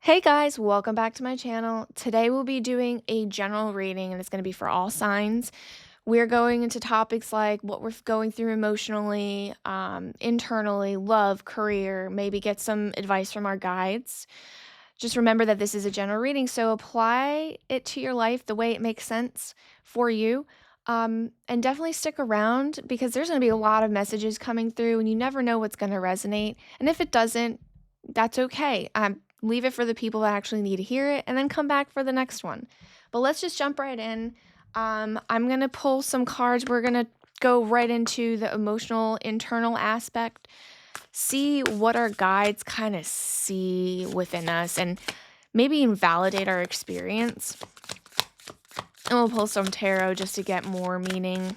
Hey guys, welcome back to my channel. Today we'll be doing a general reading and it's going to be for all signs. We're going into topics like what we're going through emotionally, internally, love, career, maybe get some advice from our guides. Just remember that this is a general reading, so apply it to your life the way it makes sense for you. And definitely stick around because there's going to be a lot of messages coming through and you never know what's going to resonate. And if it doesn't, that's okay. Leave it for the people that actually need to hear it and then come back for the next one. But let's just jump right in. I'm going to pull some cards. We're going to go right into the emotional internal aspect, see what our guides kind of see within us, and maybe invalidate our experience. And we'll pull some tarot just to get more meaning.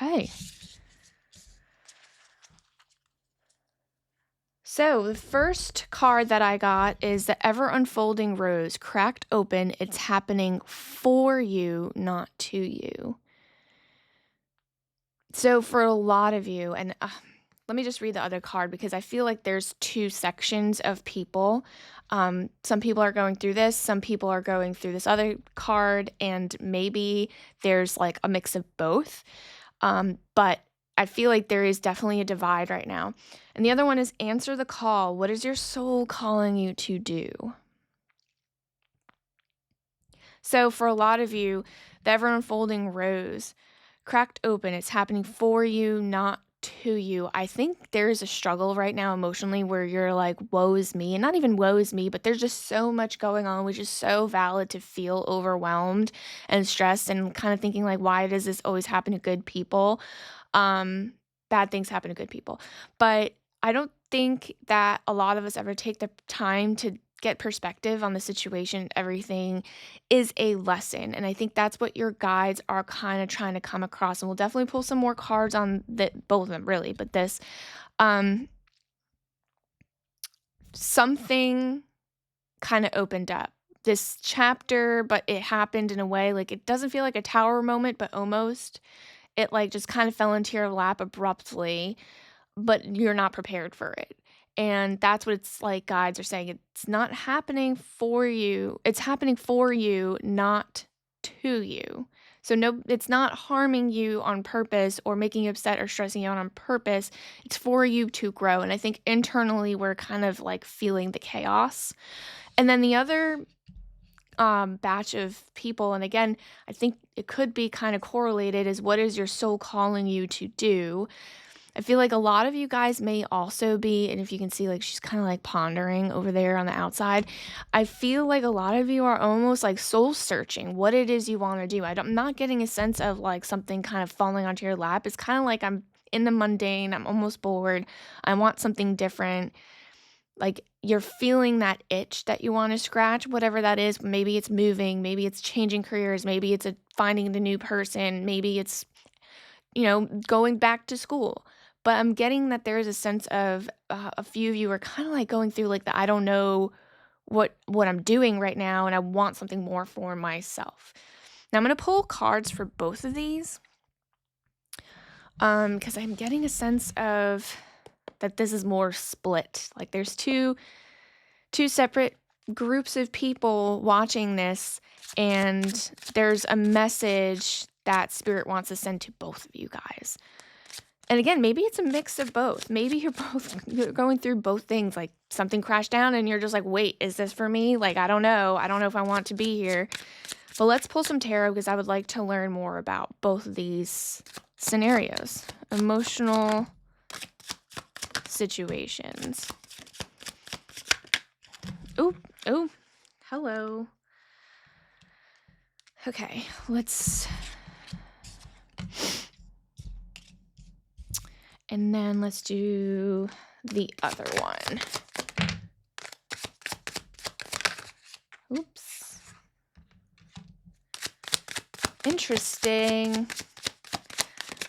Okay. So the first card that I got is the Ever Unfolding Rose, cracked open. It's happening for you, not to you. So for a lot of you, and let me just read the other card because I feel like there's two sections of people. Some people are going through this, some people are going through this other card, and maybe there's like a mix of both. But I feel like there is definitely a divide right now. And the other one is answer the call. What is your soul calling you to do? So for a lot of you, the ever unfolding rose, cracked open, it's happening for you, not to you. I think there's a struggle right now emotionally where you're like, woe is me. And not even woe is me, but there's just so much going on, which is so valid to feel overwhelmed and stressed and kind of thinking like, why does this always happen to good people? Bad things happen to good people. But I don't think that a lot of us ever take the time to get perspective on the situation. Everything is a lesson. And I think that's what your guides are kind of trying to come across. And we'll definitely pull some more cards on both of them, really. But this, um, something kind of opened up this chapter, but it happened in a way like it doesn't feel like a tower moment, but almost. It like just kind of fell into your lap abruptly, but you're not prepared for it. And that's what it's like guides are saying. It's not happening for you. It's happening for you, not to you. So no, it's not harming you on purpose or making you upset or stressing you out on purpose. It's for you to grow. And I think internally we're kind of like feeling the chaos. And then the other batch of people, and again, I think it could be kind of correlated, is what is your soul calling you to do? I feel like a lot of you guys may also be, and if you can see, like, she's kind of like pondering over there on the outside. I feel like a lot of you are almost like soul searching what it is you want to do. I'm not getting a sense of like something kind of falling onto your lap. It's kind of like I'm in the mundane, I'm almost bored, I want something different. Like you're feeling that itch that you want to scratch, whatever that is. Maybe it's moving, maybe it's changing careers, maybe it's finding the new person, maybe it's going back to school. But I'm getting that there is a sense of a few of you are kind of like going through like the I don't know what I'm doing right now, and I want something more for myself. Now I'm gonna pull cards for both of these, because I'm getting a sense of that this is more split. Like there's two separate groups of people watching this, and there's a message that spirit wants to send to both of you guys. And again, maybe it's a mix of both. Maybe you're going through both things, like something crashed down and you're just like, wait, is this for me? Like, I don't know if I want to be here. But let's pull some tarot because I would like to learn more about both of these scenarios. Emotional situations. Oh, hello. Okay, and then let's do the other one. Oops. Interesting.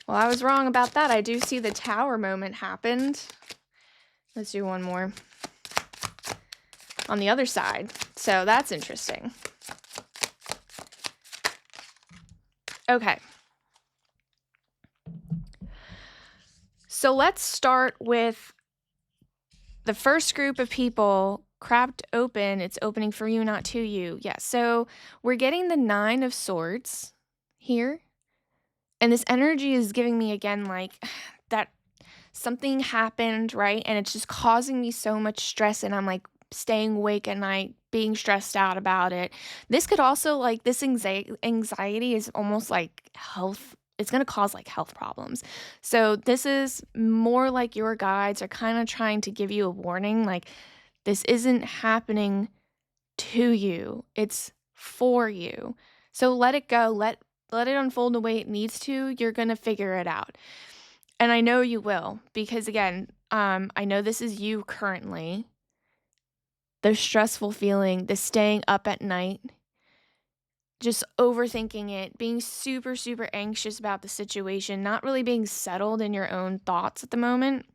Well, I was wrong about that. I do see the tower moment happened. Let's do one more on the other side. So that's interesting. Okay. So let's start with the first group of people cracked open. It's opening for you, not to you. Yeah. So we're getting the 9 of swords here. And this energy is giving me again like that something happened, right? And it's just causing me so much stress. And I'm like staying awake at night, being stressed out about it. This could also, like, this anxiety is almost like health. It's going to cause like health problems. So, this is more like your guides are kind of trying to give you a warning like, this isn't happening to you, it's for you. So, let it go. Let it unfold the way it needs to. You're going to figure it out. And I know you will, because again, I know this is you currently. The stressful feeling, the staying up at night, just overthinking it, being super, super anxious about the situation, not really being settled in your own thoughts at the moment.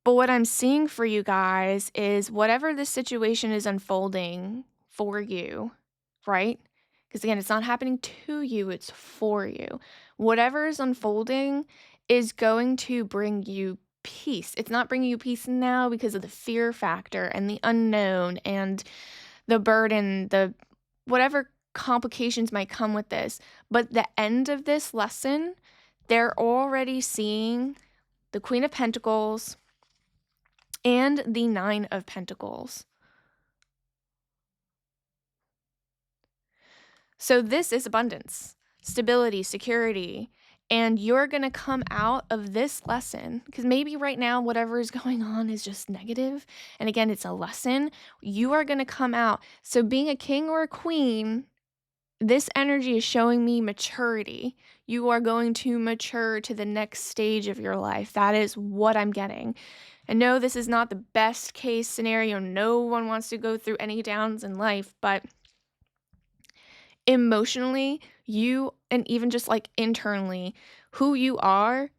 But what I'm seeing for you guys is whatever this situation is unfolding for you, right? Because again, it's not happening to you, it's for you. Whatever is unfolding is going to bring you peace. It's not bringing you peace now because of the fear factor and the unknown and the burden, the whatever complications might come with this. But the end of this lesson, they're already seeing the Queen of Pentacles and the 9 of Pentacles. So this is abundance, stability, security, and you're going to come out of this lesson because maybe right now whatever is going on is just negative. And again, it's a lesson. You are going to come out. So being a king or a queen, this energy is showing me maturity. You are going to mature to the next stage of your life. That is what I'm getting. And no, this is not the best case scenario. No one wants to go through any downs in life, but emotionally, you, and even just like internally, who you are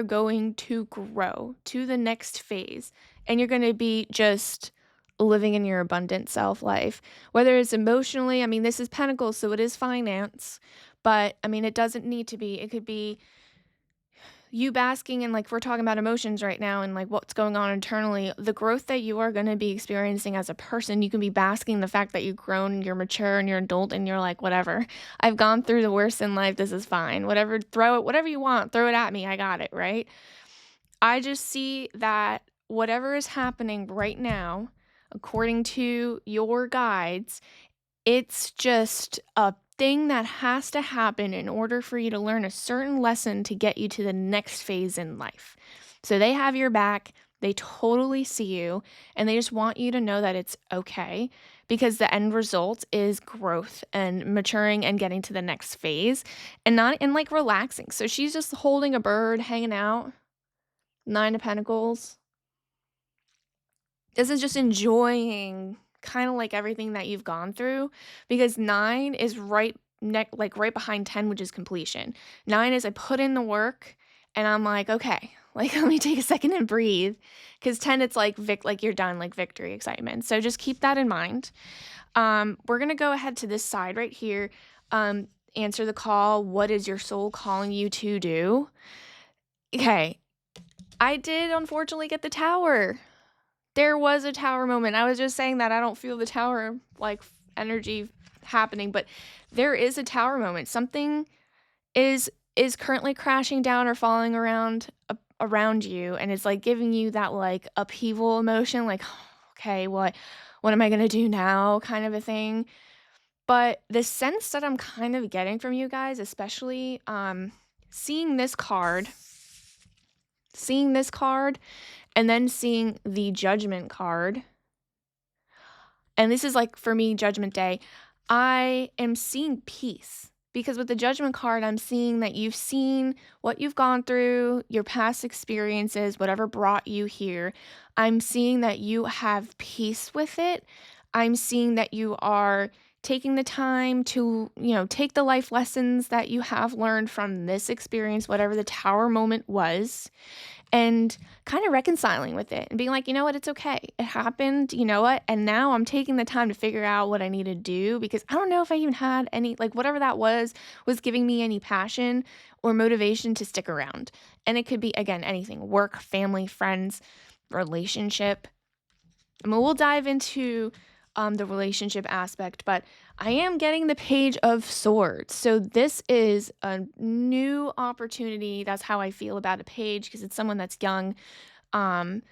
going to grow to the next phase. And you're going to be just living in your abundant self life. Whether it's emotionally, I mean, this is Pentacles, so it is finance. But I mean, it doesn't need to be. It could be you basking in, like, we're talking about emotions right now and like what's going on internally, the growth that you are going to be experiencing as a person. You can be basking the fact that you've grown, you're mature and you're adult, and you're like, whatever, I've gone through the worst in life, this is fine, whatever, throw it, whatever you want, throw it at me, I got it, right? I just see that whatever is happening right now, according to your guides, it's just a thing that has to happen in order for you to learn a certain lesson to get you to the next phase in life. So they have your back, they totally see you, and they just want you to know that it's okay because the end result is growth and maturing and getting to the next phase and not and like relaxing. So she's just holding a bird, hanging out, 9 of Pentacles. This is just enjoying kind of like everything that you've gone through because 9 is like right behind 10, which is completion. 9 is I put in the work and I'm like, okay, like let me take a second and breathe. Because 10, it's like like you're done, like victory, excitement. So just keep that in mind. We're gonna go ahead to this side right here. Answer the call. What is your soul calling you to do? Okay, I did unfortunately get the tower. There was a tower moment. I was just saying that I don't feel the tower like energy happening, but there is a tower moment. Something is currently crashing down or falling around you, and it's like giving you that like upheaval emotion, like okay, what am I gonna do now, kind of a thing. But the sense that I'm kind of getting from you guys, especially seeing this card, seeing this card and then seeing the Judgment card, and this is like for me, Judgment Day, I am seeing peace. Because with the Judgment card, I'm seeing that you've seen what you've gone through, your past experiences, whatever brought you here. I'm seeing that you have peace with it. I'm seeing that you are taking the time to, take the life lessons that you have learned from this experience, whatever the tower moment was, and kind of reconciling with it and being like, you know what, it's okay. It happened, you know what? And now I'm taking the time to figure out what I need to do because I don't know if I even had any, like, whatever that was giving me any passion or motivation to stick around. And it could be, again, anything: work, family, friends, relationship. I mean, we'll dive into the relationship aspect, but I am getting the Page of Swords. So this is a new opportunity. That's how I feel about a page because it's someone that's young, um,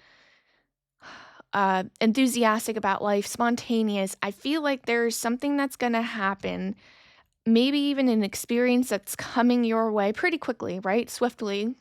enthusiastic about life, spontaneous. I feel like there's something that's going to happen, maybe even an experience that's coming your way pretty quickly, right? Swiftly,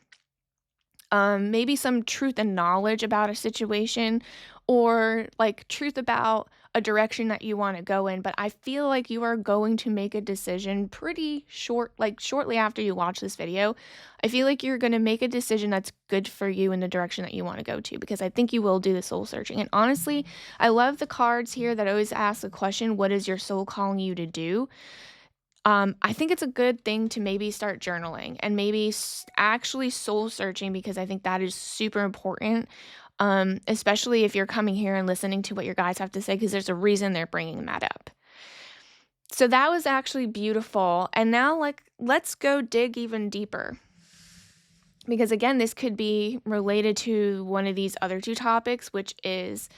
maybe some truth and knowledge about a situation or like truth about a direction that you want to go in. But I feel like you are going to make a decision pretty short, like shortly after you watch this video. I feel like you're going to make a decision that's good for you in the direction that you want to go to because I think you will do the soul searching. And honestly, I love the cards here that always ask the question, what is your soul calling you to do? I think it's a good thing to maybe start journaling and maybe actually soul searching because I think that is super important, especially if you're coming here and listening to what your guides have to say because there's a reason they're bringing that up. So that was actually beautiful. And now, like, let's go dig even deeper because, again, this could be related to one of these other two topics, which is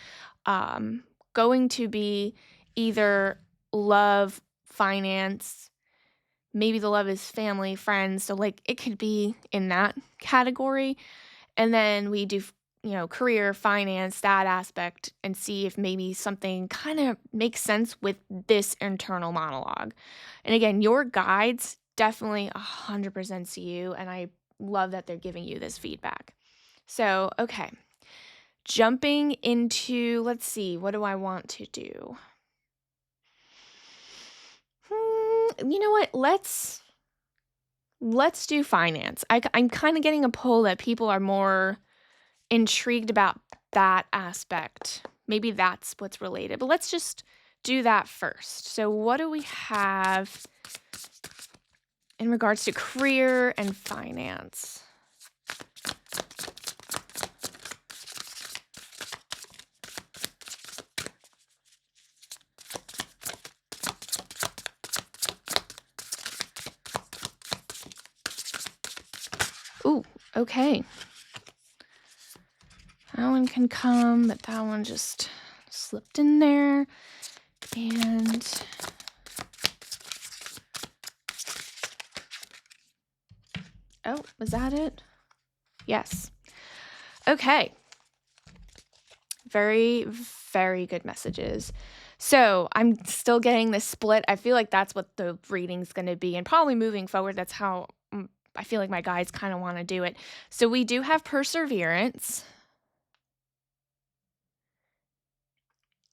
going to be either love, finance. Maybe the love is family, friends, so, like, it could be in that category, and then we do, career, finance, that aspect, and see if maybe something kinda makes sense with this internal monologue. And again, your guides definitely 100% see you, and I love that they're giving you this feedback. So, okay, jumping into, let's see, what do I want to do? You know what? Let's do finance. I'm kind of getting a pull that people are more intrigued about that aspect. Maybe that's what's related, but let's just do that first. So, what do we have in regards to career and finance? Ooh, okay. That one can come, but that one just slipped in there. And oh, was that it? Yes. Okay. Very, very good messages. So I'm still getting this split. I feel like that's what the reading's going to be. And probably moving forward, that's how I feel like my guides kind of want to do it. So we do have perseverance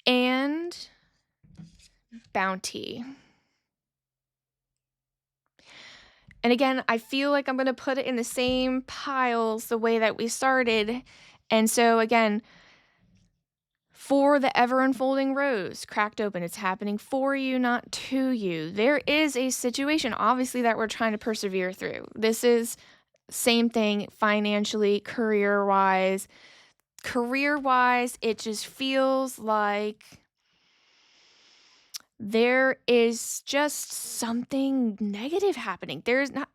and bounty. And again, I feel like I'm going to put it in the same piles the way that we started. And so again, for the ever unfolding rose cracked open, it's happening for you, not to you. There is a situation, obviously, that we're trying to persevere through. This is same thing financially, career wise. Career wise, it just feels like there is just something negative happening. There's not,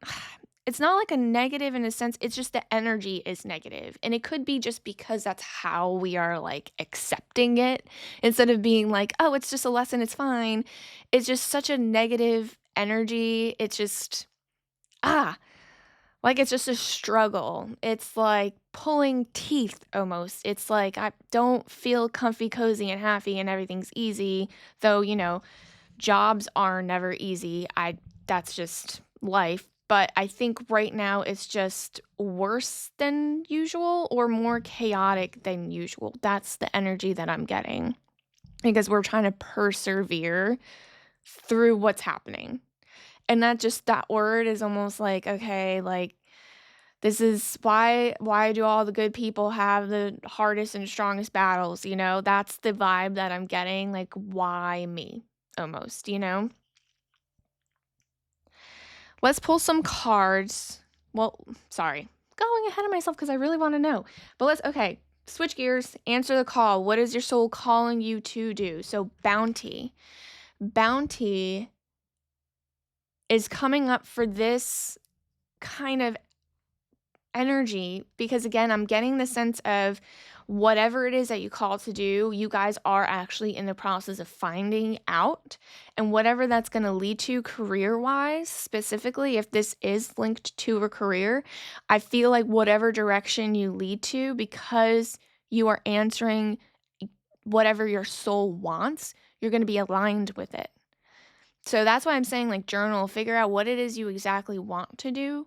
it's not like a negative in a sense, it's just the energy is negative. And it could be just because that's how we are like accepting it instead of being like, oh, it's just a lesson, it's fine. It's just such a negative energy. It's just, ah, like it's just a struggle. It's like pulling teeth almost. It's like I don't feel comfy, cozy, and happy, and everything's easy. Though, jobs are never easy. That's just life. But I think right now it's just worse than usual or more chaotic than usual. That's the energy that I'm getting because we're trying to persevere through what's happening. And that word is almost like, okay, like this is why do all the good people have the hardest and strongest battles, That's the vibe that I'm getting, like, why me? almost, you know? Let's pull some cards. Well, sorry. Going ahead of myself because I really want to know. But okay, switch gears, answer the call. What is your soul calling you to do? So, bounty. Bounty is coming up for this kind of energy because, again, I'm getting the sense of whatever it is that you call to do, you guys are actually in the process of finding out. And whatever that's going to lead to career wise, specifically, if this is linked to a career, I feel like whatever direction you lead to, because you are answering whatever your soul wants, you're going to be aligned with it. So that's why I'm saying, like, journal, figure out what it is you exactly want to do.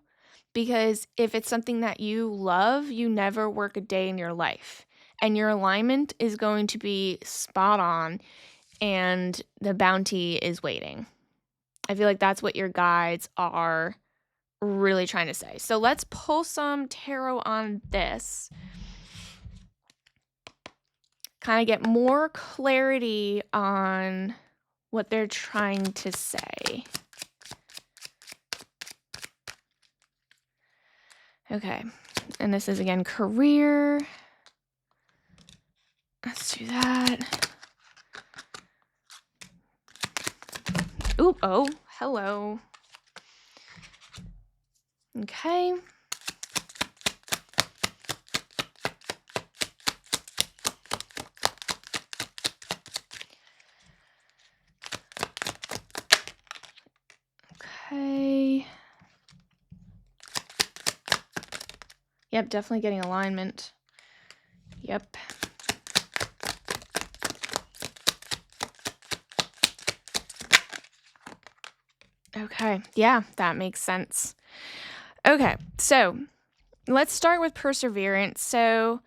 Because if it's something that you love, you never work a day in your life. And your alignment is going to be spot on, and the bounty is waiting. I feel like that's what your guides are really trying to say. So let's pull some tarot on this. Kind of get more clarity on what they're trying to say. Okay, and this is again career. Let's do that. Oop, oh, hello. Okay. Okay. Yep, definitely getting alignment. Yep. Okay, yeah, that makes sense. Okay, so let's start with perseverance. So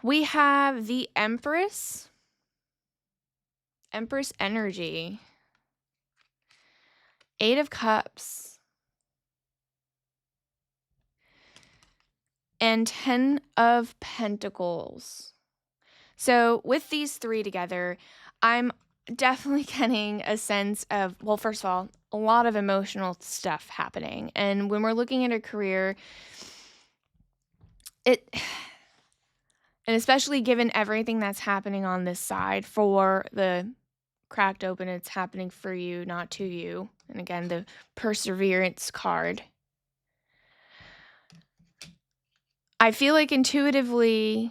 we have the Empress energy, 8 of Cups, and 10 of Pentacles. So with these 3 together, I'm definitely getting a sense of, well, first of all, a lot of emotional stuff happening. And when we're looking at a career, and especially given everything that's happening on this side for the cracked open, it's happening for you, not to you. And again, the perseverance card. I feel like intuitively,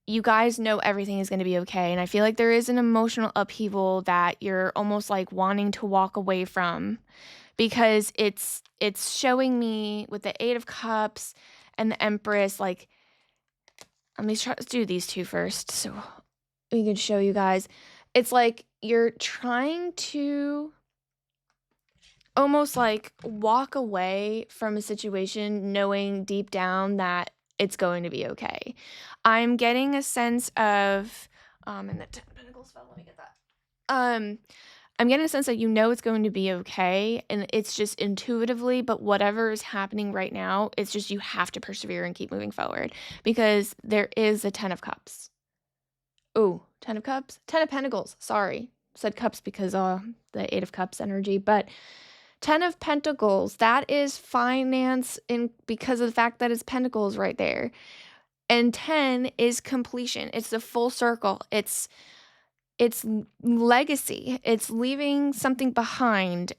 you guys know everything is going to be okay. And I feel like there is an emotional upheaval that you're almost like wanting to walk away from, because it's showing me with the 8 of Cups and the Empress, like, let me try to do these 2 first so we can show you guys. It's like you're trying to almost like walk away from a situation knowing deep down that it's going to be okay. I'm getting a sense of, and the 10 of Pentacles fell, let me get that. I'm getting a sense that you know it's going to be okay, and it's just intuitively, but whatever is happening right now, it's just you have to persevere and keep moving forward, because there is a 10 of Cups. Ooh, 10 of Cups? 10 of Pentacles, sorry. Said Cups because the 8 of Cups energy, but 10 of Pentacles, that is finance, because of the fact that it's Pentacles right there. And 10 is completion. It's the full circle. It's legacy. It's leaving something behind.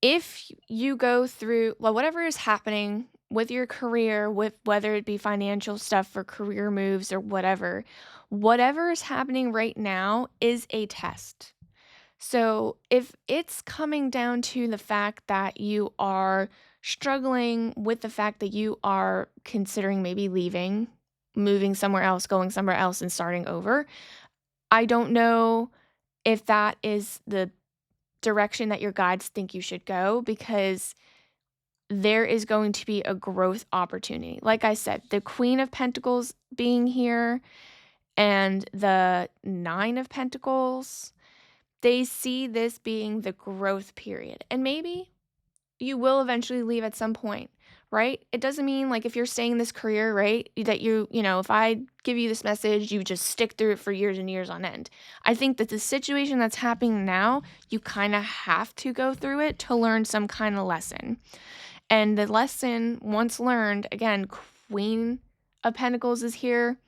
If you go through, well, whatever is happening with your career, with whether it be financial stuff for career moves or whatever is happening right now is a test. So if it's coming down to the fact that you are struggling with the fact that you are considering maybe leaving, moving somewhere else, going somewhere else, and starting over, I don't know if that is the direction that your guides think you should go, because there is going to be a growth opportunity. Like I said, the Queen of Pentacles being here and the 9 of Pentacles, they see this being the growth period. And maybe you will eventually leave at some point. right? It doesn't mean like if you're staying in this career, right, that you know, if I give you this message, you just stick through it for years and years on end. I think that the situation that's happening now, you kind of have to go through it to learn some kind of lesson. And the lesson, once learned, again, Queen of Pentacles is here,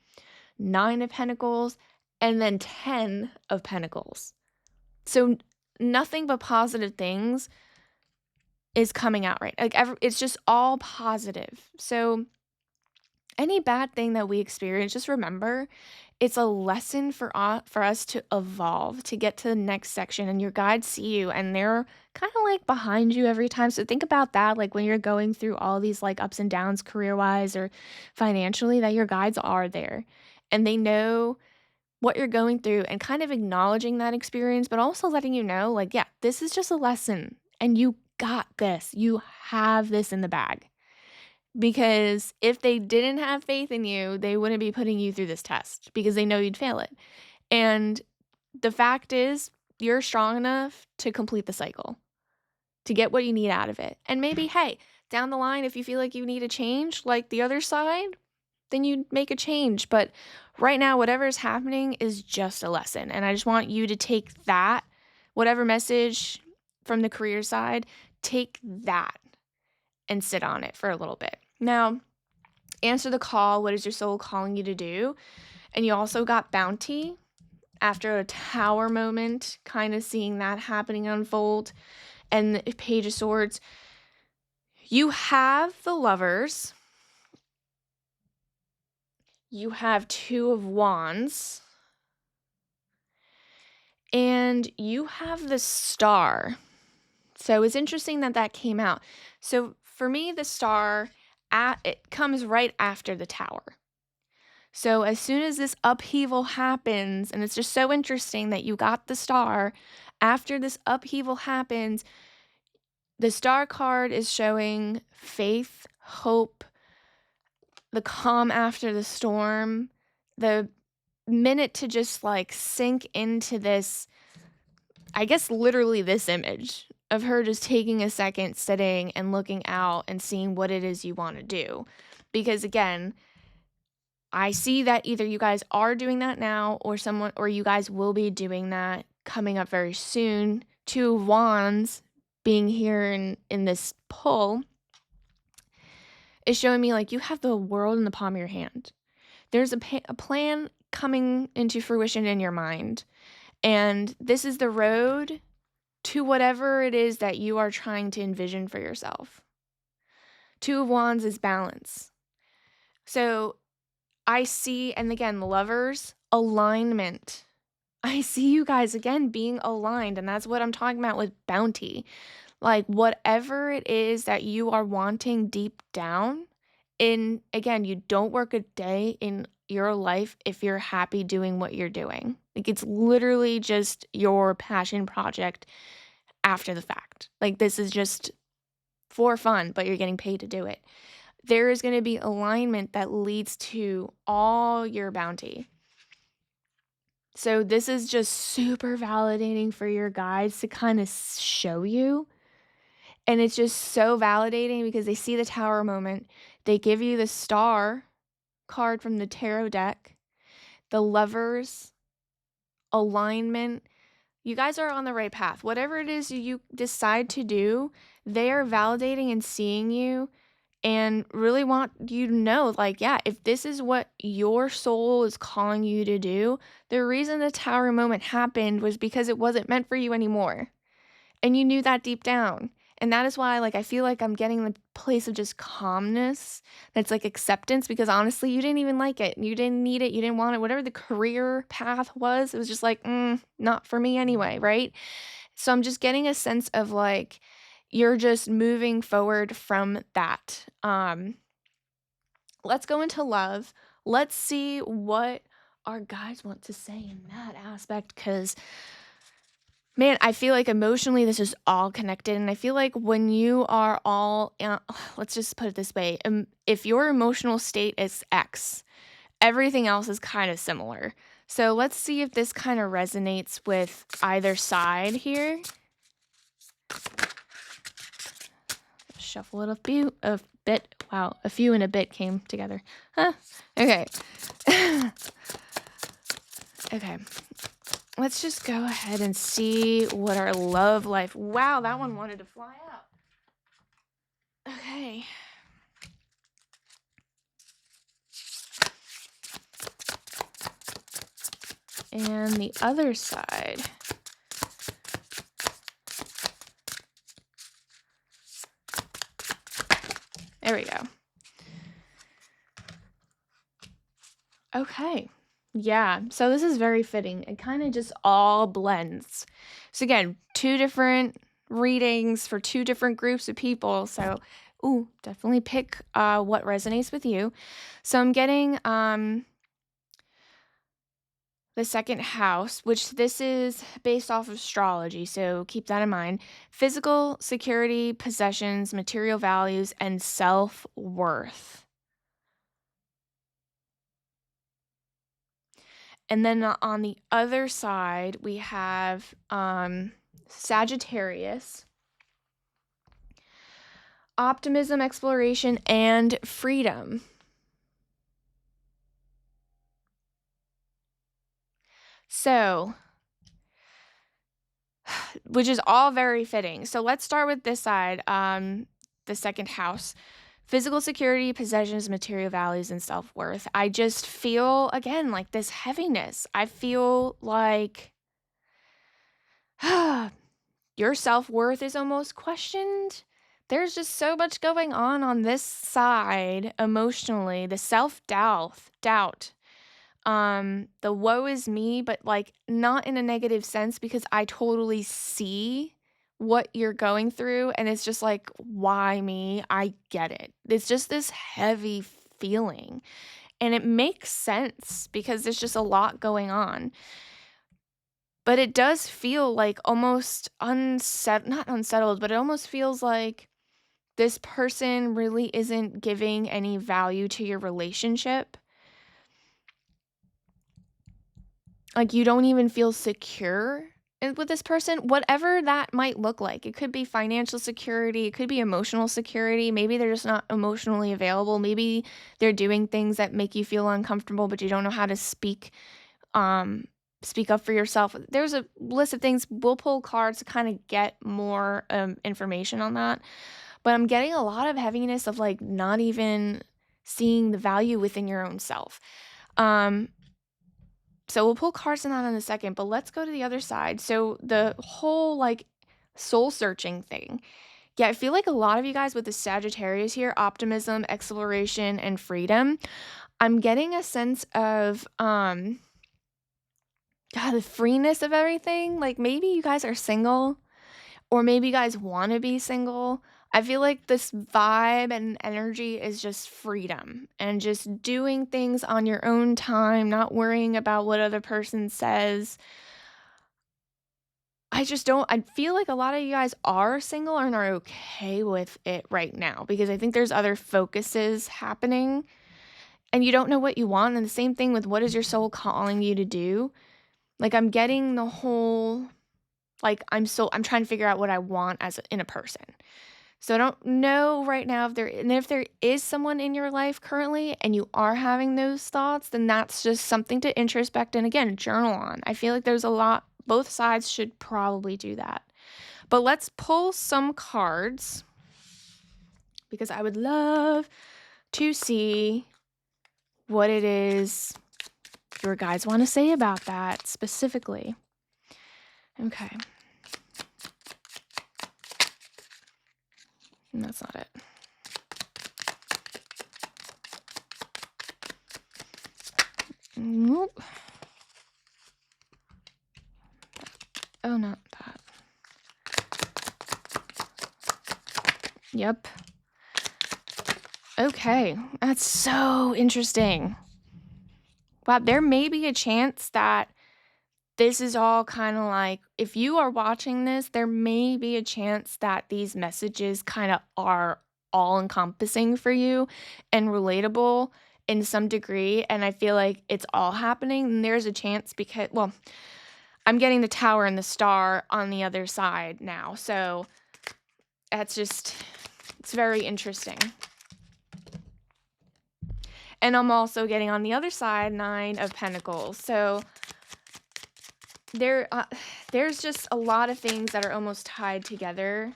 Nine of Pentacles, and then 10 of Pentacles. So nothing but positive things is coming out, right? Like it's just all positive. So any bad thing that we experience, just remember it's a lesson for us to evolve, to get to the next section. And your guides see you and they're kind of like behind you every time. So think about that, like when you're going through all these like ups and downs career wise or financially, that your guides are there and they know what you're going through and kind of acknowledging that experience, but also letting you know, like, yeah, this is just a lesson and you got this. You have this in the bag. Because if they didn't have faith in you, they wouldn't be putting you through this test because they know you'd fail it. And the fact is, you're strong enough to complete the cycle, to get what you need out of it. And maybe, hey, down the line, if you feel like you need a change like the other side, then you make a change. But right now, whatever is happening is just a lesson. And I just want you to take that, whatever message from the career side, take that and sit on it for a little bit. Now, answer the call. What is your soul calling you to do? And you also got bounty after a tower moment, kind of seeing that happening unfold. And the Page of Swords. You have the Lovers. You have Two of Wands. And you have the Star. So it's interesting that that came out. So for me, the Star, it comes right after the Tower. So as soon as this upheaval happens, and it's just so interesting that you got the Star, after this upheaval happens, the Star card is showing faith, hope, the calm after the storm, the minute to just like sink into this, I guess literally this image of her just taking a second, sitting and looking out and seeing what it is you want to do. Because again, I see that either you guys are doing that now or you guys will be doing that coming up very soon. Two of Wands being here in this pull is showing me like you have the world in the palm of your hand. There's a plan coming into fruition in your mind. And this is the road to whatever it is that you are trying to envision for yourself. Two of Wands is balance. So I see, and again, Lovers, alignment. I see you guys again being aligned, and that's what I'm talking about with bounty. Like whatever it is that you are wanting deep down, again, you don't work a day in your life if you're happy doing what you're doing. Like it's literally just your passion project after the fact. Like this is just for fun, but you're getting paid to do it. There is going to be alignment that leads to all your bounty. So this is just super validating for your guides to kind of show you. And it's just so validating because they see the Tower moment. They give you the Star card from the tarot deck, the Lovers, alignment. You guys are on the right path. Whatever it is you decide to do, they are validating and seeing you and really want you to know, like, yeah, if this is what your soul is calling you to do, the reason the Tower moment happened was because it wasn't meant for you anymore. And you knew that deep down. And that is why, like, I feel like I'm getting the place of just calmness. That's like acceptance because honestly, you didn't even like it. You didn't need it. You didn't want it. Whatever the career path was, it was just like, not for me anyway, right? So I'm just getting a sense of like, you're just moving forward from that. Let's go into love. Let's see what our guides want to say in that aspect because man, I feel like emotionally this is all connected. And I feel like when you are all, let's just put it this way, if your emotional state is X, everything else is kind of similar. So let's see if this kind of resonates with either side here. Shuffle it a bit. Wow, a few and a bit came together. Huh. Okay. Okay. Let's just go ahead and see what our love life. Wow, that one wanted to fly out. Okay. And the other side. There we go. Okay. Yeah, so this is very fitting. It kind of just all blends. So again, 2 different readings for 2 different groups of people. So, ooh, definitely pick what resonates with you. So I'm getting the second house, which this is based off of astrology, so keep that in mind. Physical security, possessions, material values, and self-worth. And then on the other side, we have Sagittarius, optimism, exploration, and freedom. So, which is all very fitting. So let's start with this side, the second house. Physical security, possessions, material values, and self-worth. I just feel, again, like this heaviness. I feel like your self-worth is almost questioned. There's just so much going on this side emotionally. The doubt. The woe is me, but like not in a negative sense because I totally see what you're going through and it's just like, why me? I get it. It's just this heavy feeling. And it makes sense because there's just a lot going on. But it does feel like almost not unsettled, but it almost feels like this person really isn't giving any value to your relationship. Like you don't even feel secure with this person, whatever that might look like. It could be financial security, it could be emotional security. Maybe they're just not emotionally available. Maybe they're doing things that make you feel uncomfortable, but you don't know how to speak up for yourself. There's a list of things. We'll pull cards to kind of get more information on that. But I'm getting a lot of heaviness of like not even seeing the value within your own self. So we'll pull cards on that in a second, but let's go to the other side. So the whole like soul searching thing. Yeah, I feel like a lot of you guys with the Sagittarius here, optimism, exploration, and freedom. I'm getting a sense of the freeness of everything. Like maybe you guys are single or maybe you guys want to be single. I feel like this vibe and energy is just freedom and just doing things on your own time, not worrying about what other person says. I feel like a lot of you guys are single and are okay with it right now because I think there's other focuses happening and you don't know what you want. And the same thing with what is your soul calling you to do? Like I'm getting the whole, like I'm trying to figure out what I want in a person. So I don't know right now if there is someone in your life currently and you are having those thoughts, then that's just something to introspect and again, journal on. I feel like there's a lot, both sides should probably do that. But let's pull some cards because I would love to see what it is your guys want to say about that specifically. Okay. And that's not it. Nope. Oh, not that. Yep. Okay. That's so interesting. Wow, there may be a chance that this is all kind of like, if you are watching this, there may be a chance that these messages kind of are all encompassing for you and relatable in some degree. And I feel like it's all happening. And there's a chance because, well, I'm getting the tower and the star on the other side now. So that's just, it's very interesting. And I'm also getting on the other side 9 of Pentacles. So there there's just a lot of things that are almost tied together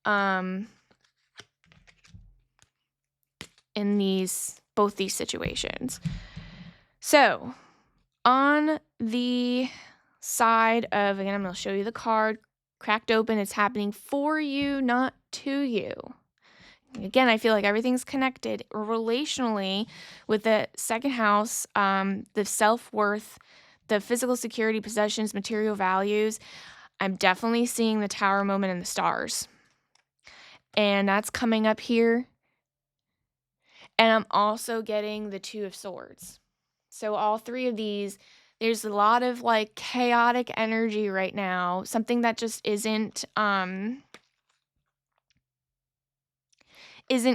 in both these situations. So, on the side of, again, I'm going to show you the card cracked open. It's happening for you, not to you. Again, I feel like everything's connected relationally with the second house, the self-worth, the physical security, possessions, material values. I'm definitely seeing the Tower moment in the stars. And that's coming up here. And I'm also getting the Two of Swords. So all three of these, there's a lot of like chaotic energy right now. Something that just isn't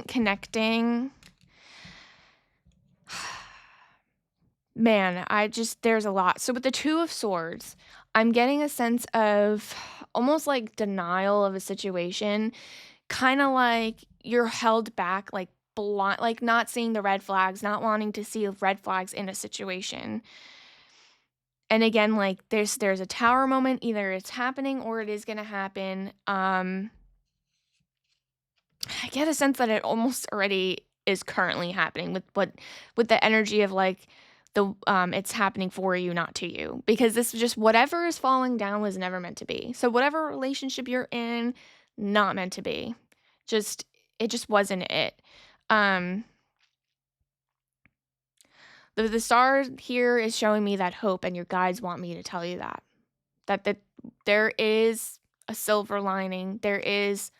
connecting. Man, there's a lot. So with the Two of Swords, I'm getting a sense of almost like denial of a situation, kind of like you're held back, like blind, like not seeing the red flags, not wanting to see red flags in a situation. And again, like there's a Tower moment, either it's happening or it is going to happen. I get a sense that it almost already is currently happening with the energy of like it's happening for you, not to you, because this is just whatever is falling down was never meant to be. So whatever relationship you're in, not meant to be. It just wasn't it. The star here is showing me that hope, and your guides want me to tell you that there is a silver lining. There is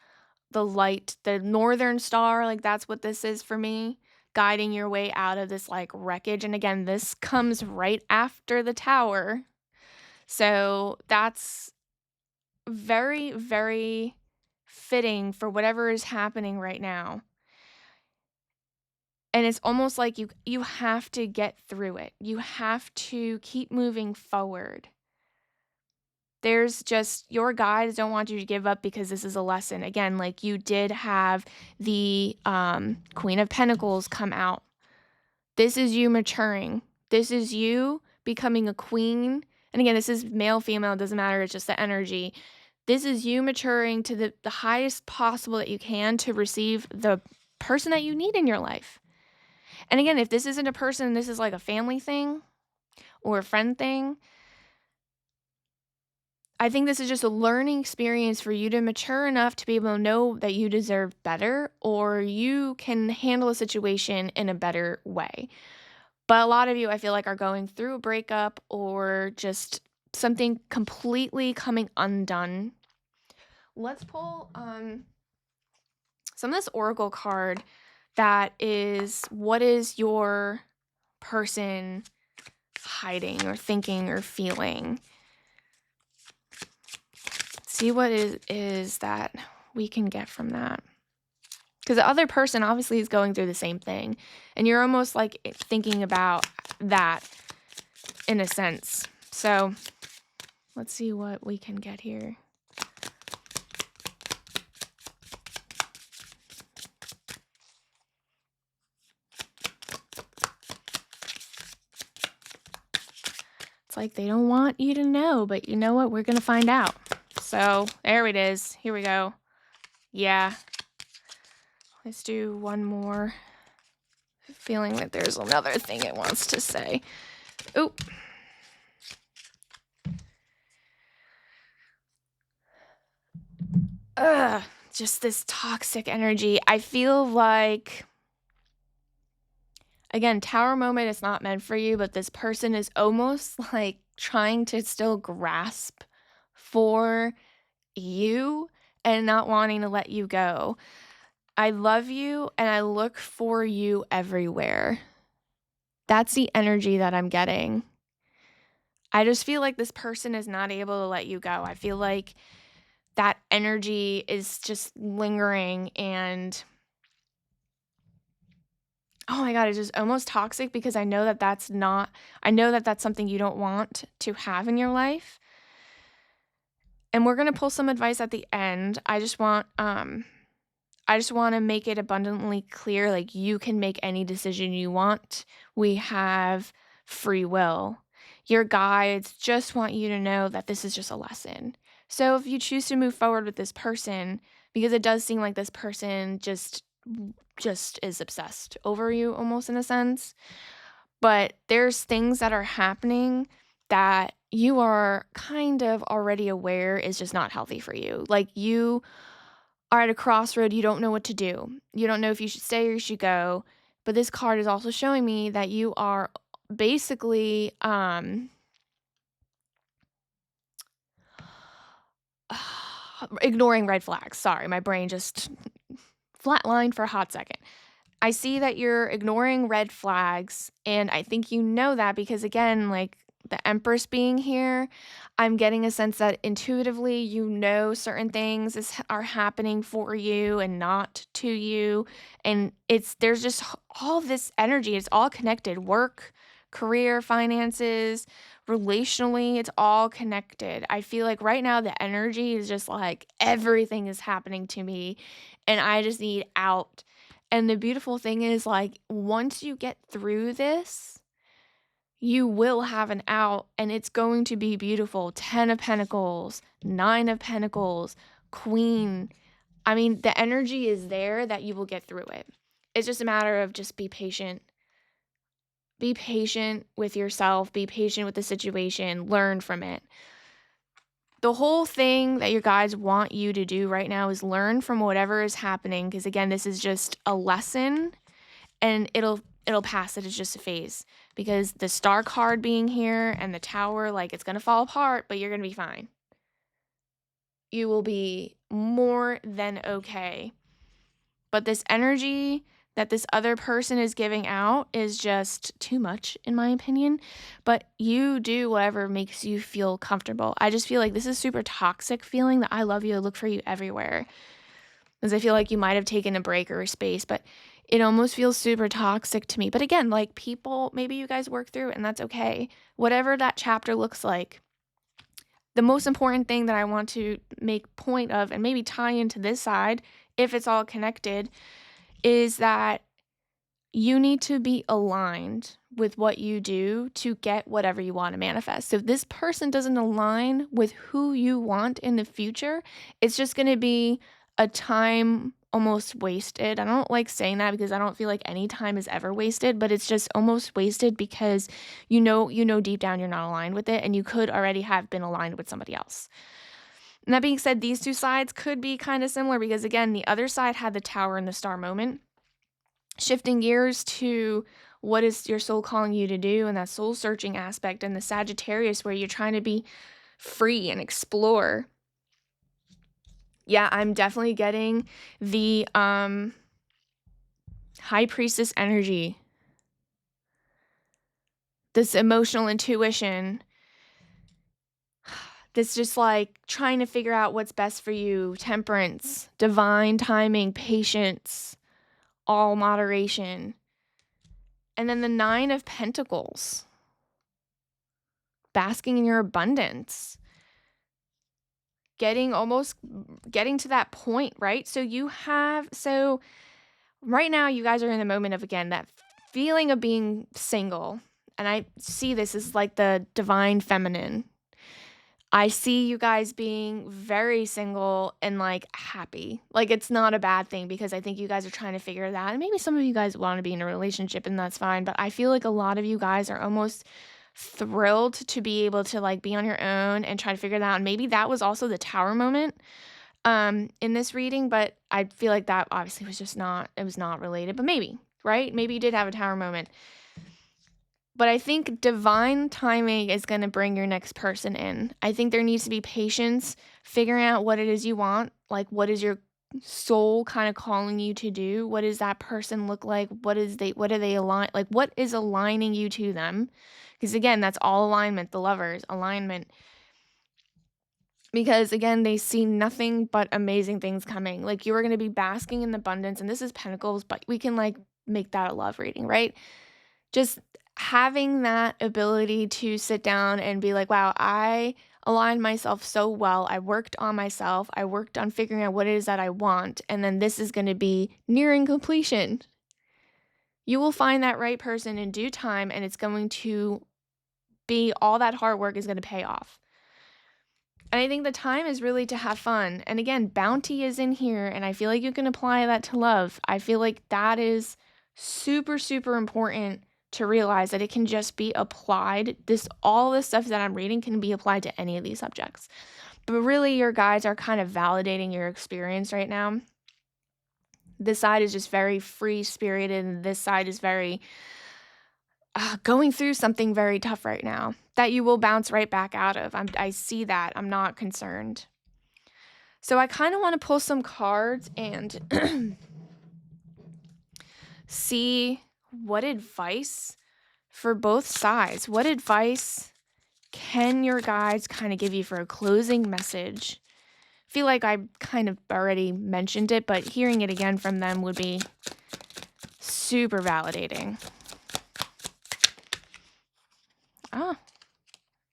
the light, the northern star, like that's what this is for me, guiding your way out of this like wreckage. And again, this comes right after the Tower. So that's very, very fitting for whatever is happening right now. And it's almost like you have to get through it. You have to keep moving forward. There's just, your guides don't want you to give up because this is a lesson. Again, like you did have the Queen of Pentacles come out. This is you maturing. This is you becoming a queen. And again, this is male, female, it doesn't matter. It's just the energy. This is you maturing to the highest possible that you can to receive the person that you need in your life. And again, if this isn't a person, this is like a family thing or a friend thing. I think this is just a learning experience for you to mature enough to be able to know that you deserve better, or you can handle a situation in a better way. But a lot of you, I feel like, are going through a breakup or just something completely coming undone. Let's pull some of this Oracle card that is, what is your person hiding or thinking or feeling? See what is that we can get from that. Because the other person obviously is going through the same thing. And you're almost like thinking about that in a sense. So let's see what we can get here. It's like they don't want you to know, but you know what? We're going to find out. So there it is. Here we go. Yeah. Let's do one more. Feeling that there's another thing it wants to say. Oop. Just this toxic energy. I feel like, again, Tower moment is not meant for you, but this person is almost like trying to still grasp for you and not wanting to let you go. I love you and I look for you everywhere. That's the energy that I'm getting. I just feel like this person is not able to let you go. I feel like that energy is just lingering, and oh my God, it's just almost toxic, because I know that that's something you don't want to have in your life. And we're going to pull some advice at the end. I just want, I just want to make it abundantly clear like you can make any decision you want. We have free will. Your guides just want you to know that this is just a lesson. So if you choose to move forward with this person, because it does seem like this person just is obsessed over you almost in a sense, but there's things that are happening that you are kind of already aware is just not healthy for you. Like you are at a crossroad, you don't know what to do. You don't know if you should stay or you should go. But this card is also showing me that you are basically ignoring red flags. Sorry, my brain just flatlined for a hot second. I see that you're ignoring red flags, and I think you know that because, again, like the Empress being here, I'm getting a sense that intuitively you know certain things are happening for you and not to you. And there's just all this energy, it's all connected work, career, finances, relationally, it's all connected. I feel like right now the energy is just like everything is happening to me, and I just need out. And the beautiful thing is, like, once you get through this, you will have an out and it's going to be beautiful. 10 of Pentacles, 9 of Pentacles, Queen. I mean, the energy is there that you will get through it. It's just a matter of just be patient. Be patient with yourself, be patient with the situation, learn from it. The whole thing that your guides want you to do right now is learn from whatever is happening, because again, this is just a lesson and it'll pass. It is just a phase, because the Star card being here and the Tower, like, it's going to fall apart, but you're going to be fine. You will be more than okay. But this energy that this other person is giving out is just too much, in my opinion. But you do whatever makes you feel comfortable. I just feel like this is super toxic feeling that I love you, I look for you everywhere. Because I feel like you might have taken a break or a space, but it almost feels super toxic to me. But again, like, people, maybe you guys work through it and that's okay. Whatever that chapter looks like. The most important thing that I want to make point of and maybe tie into this side, if it's all connected, is that you need to be aligned with what you do to get whatever you want to manifest. So if this person doesn't align with who you want in the future, it's just going to be a time almost wasted. I don't like saying that because I don't feel like any time is ever wasted, but it's just almost wasted because you know deep down you're not aligned with it, and you could already have been aligned with somebody else. And that being said, these two sides could be kind of similar because, again, the other side had the Tower and the Star moment. Shifting gears to what is your soul calling you to do, and that soul searching aspect, and the Sagittarius where you're trying to be free and explore. Yeah, I'm definitely getting the High Priestess energy. This emotional intuition. This just like trying to figure out what's best for you. Temperance, divine timing, patience, all moderation. And then the 9 of Pentacles. Basking in your abundance. Getting to that point, right? So right now you guys are in the moment of, again, that feeling of being single. And I see this as like the divine feminine. I see you guys being very single and like happy. Like, it's not a bad thing because I think you guys are trying to figure that. And maybe some of you guys want to be in a relationship and that's fine. But I feel like a lot of you guys are almost thrilled to be able to like be on your own and try to figure that out. And maybe that was also the Tower moment in this reading, but I feel like that obviously it was not related, but maybe, right? Maybe you did have a Tower moment. But I think divine timing is going to bring your next person in. I think there needs to be patience figuring out what it is you want. Like, what is your soul kind of calling you to do? What does that person look like? What do they align? Like, what is aligning you to them? Because again, that's all alignment, the Lovers, alignment. Because again, they see nothing but amazing things coming. Like, you are going to be basking in abundance, and this is Pentacles, but we can like make that a love reading, right? Just having that ability to sit down and be like, wow, I aligned myself so well. I worked on myself. I worked on figuring out what it is that I want. And then this is going to be nearing completion. You will find that right person in due time, and it's going to be all that hard work is going to pay off. And I think the time is really to have fun. And again, bounty is in here, and I feel like you can apply that to love. I feel like that is super, super important to realize that it can just be applied. All this stuff that I'm reading can be applied to any of these subjects. But really, your guides are kind of validating your experience right now. This side is just very free-spirited, and this side is very going through something very tough right now that you will bounce right back out of. I see that. I'm not concerned. So I kind of want to pull some cards and see what advice for both sides. What advice can your guides kind of give you for a closing message? I feel like I kind of already mentioned it, but hearing it again from them would be super validating. Ah,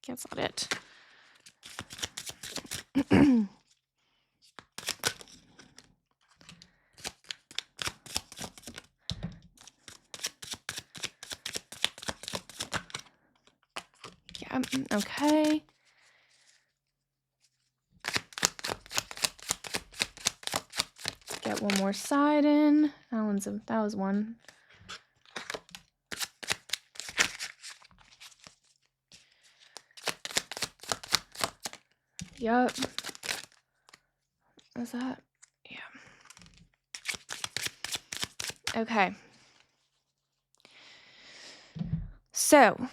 that's not it. Yeah, okay. Get one more side in. That was one. Yep. Is that? Yeah. Okay. So,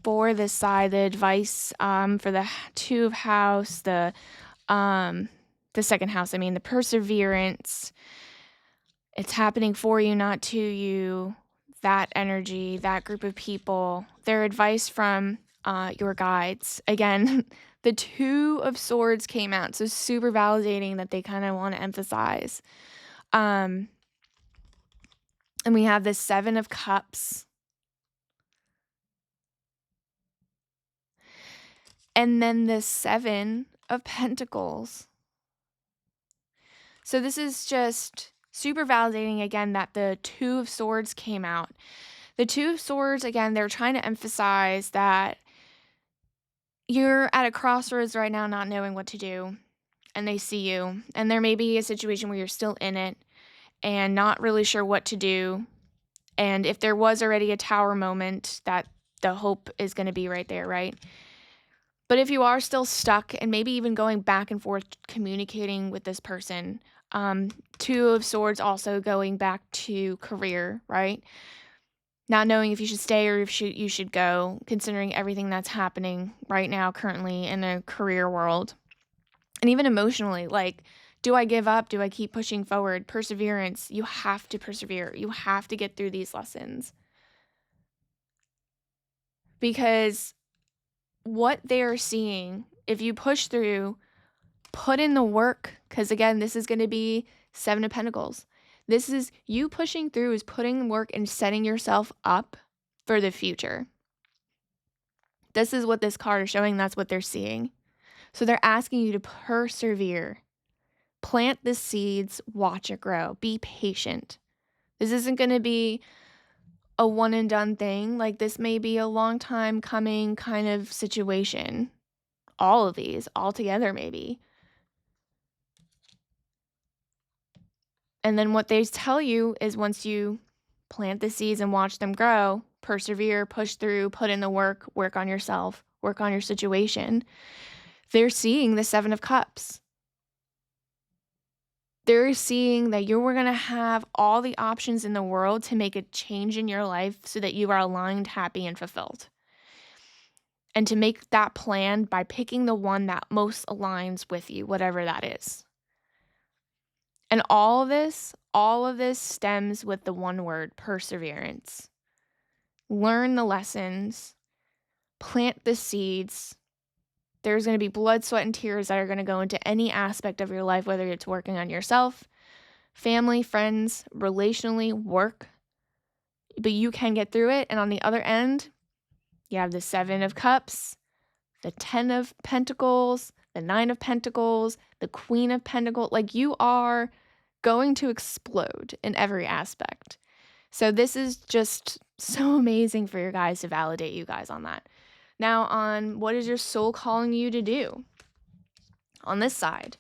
for this side, the advice for the Two of House, the second house, the perseverance. It's happening for you, not to you. That energy, that group of people, their advice from your guides. Again, the Two of Swords came out, so super validating that they kind of want to emphasize. And we have the Seven of Cups. And then the Seven of Pentacles. So this is just super validating, again, that the Two of Swords came out. The Two of Swords, again, they're trying to emphasize that you're at a crossroads right now, not knowing what to do, and they see you. And there may be a situation where you're still in it and not really sure what to do. And if there was already a tower moment, that the hope is going to be right there, right? But if you are still stuck and maybe even going back and forth communicating with this person, Two of Swords also going back to career, right? Not knowing if you should stay or if you should go, considering everything that's happening right now currently in the career world. And even emotionally, like, do I give up? Do I keep pushing forward? Perseverance. You have to persevere. You have to get through these lessons. Because what they are seeing, if you push through, put in the work, because again, this is going to be Seven of Pentacles. This is you pushing through, is putting work and setting yourself up for the future. This is what this card is showing. That's what they're seeing. So they're asking you to persevere. Plant the seeds, watch it grow. Be patient. This isn't going to be a one and done thing. Like, this may be a long time coming kind of situation. All of these, all together maybe. And then what they tell you is once you plant the seeds and watch them grow, persevere, push through, put in the work, work on yourself, work on your situation, they're seeing the Seven of Cups. They're seeing that you're going to have all the options in the world to make a change in your life so that you are aligned, happy, and fulfilled. And to make that plan by picking the one that most aligns with you, whatever that is. And all of this stems with the one word, perseverance. Learn the lessons, plant the seeds. There's going to be blood, sweat, and tears that are going to go into any aspect of your life, whether it's working on yourself, family, friends, relationally, work. But you can get through it. And on the other end, You have the 7 of Cups, the 10 of Pentacles, the 9 of Pentacles, the Queen of Pentacles. Like, you are going to explode in every aspect. So this is just so amazing for your guys to validate you guys on that. Now, on what is your soul calling you to do? On this side,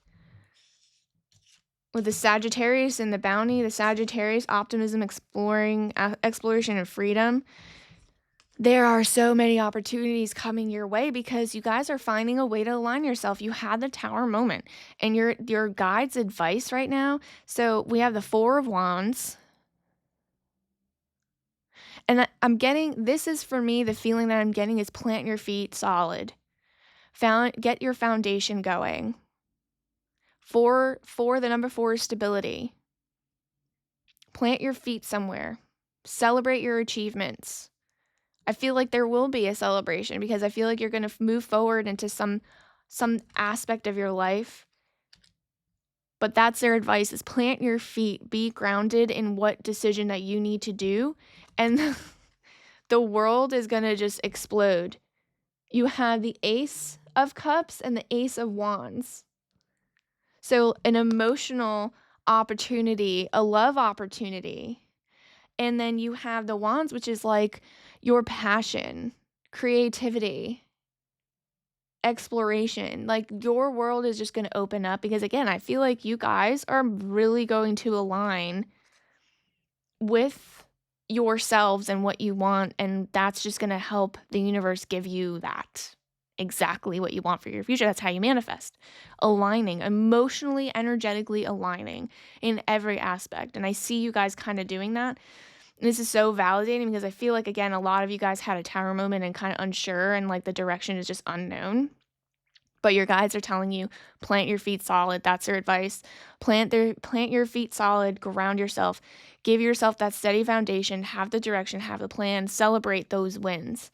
with the Sagittarius and the bounty, the Sagittarius, optimism, exploration, and freedom. There are so many opportunities coming your way because you guys are finding a way to align yourself. You had the Tower moment, and your guide's advice right now. So we have the 4 of Wands, and I'm getting, this is for me, the feeling that I'm getting is plant your feet solid. Get your foundation going. The number 4 is stability. Plant your feet somewhere. Celebrate your achievements. I feel like there will be a celebration because I feel like you're going to move forward into some aspect of your life. But that's their advice, is plant your feet, be grounded in what decision that you need to do, and the world is going to just explode. You have the Ace of Cups and the Ace of Wands. So an emotional opportunity, a love opportunity. And then you have the Wands, which is like your passion, creativity, exploration. Like, your world is just going to open up because, again, I feel like you guys are really going to align with yourselves and what you want, and that's just going to help the universe give you that exactly what you want for your future. That's how you manifest. Aligning, emotionally, energetically aligning in every aspect. And I see you guys kind of doing that. And this is so validating because I feel like, again, a lot of you guys had a Tower moment and kind of unsure, and like the direction is just unknown. But your guides are telling you, plant your feet solid. That's their advice. Plant your feet solid, ground yourself, give yourself that steady foundation, have the direction, have the plan, celebrate those wins.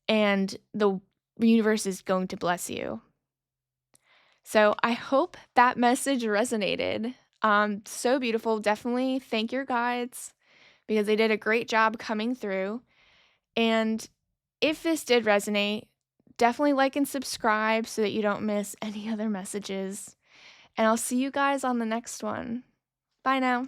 And the universe is going to bless you. So I hope that message resonated. So beautiful. Definitely thank your guides because they did a great job coming through. And if this did resonate, definitely like and subscribe so that you don't miss any other messages. And I'll see you guys on the next one. Bye now.